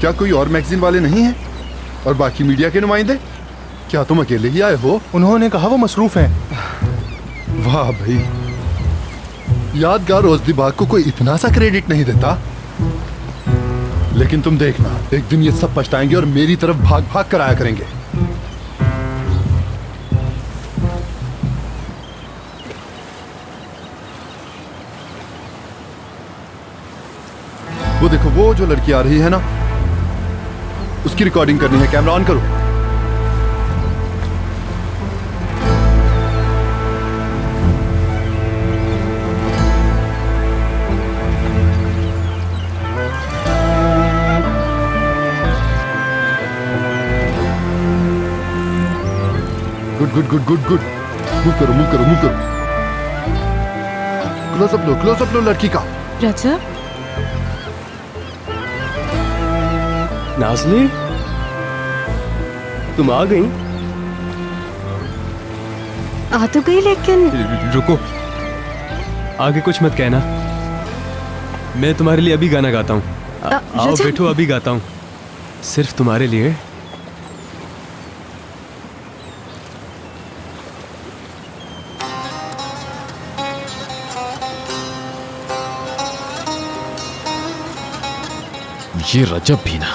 क्या कोई और मैगजीन वाले नहीं हैं? और बाकी मीडिया के नुमाइंदे? क्या तुम अकेले ही आए हो? उन्होंने कहा वो मसरूफ हैं। वाह भाई, यादगार रोजदी बाग को कोई इतना सा क्रेडिट नहीं देता। लेकिन तुम देखना, एक दिन ये सब पछताएंगे और मेरी तरफ भाग भाग कर आया करेंगे। वो देखो, वो जो लड़की आ रही है ना, उसकी रिकॉर्डिंग करनी है। कैमरा ऑन करो। Good good good good good. Move करो मूव करो मूव करो। क्लोज अप लो लड़की का। रजब, नाज़ली, तुम आ गई? आ तो गई लेकिन रुको, आगे कुछ मत कहना। मैं तुम्हारे लिए अभी गाना गाता हूँ। आओ रजब। बैठो, अभी गाता हूँ सिर्फ तुम्हारे लिए। ये रजब भी ना।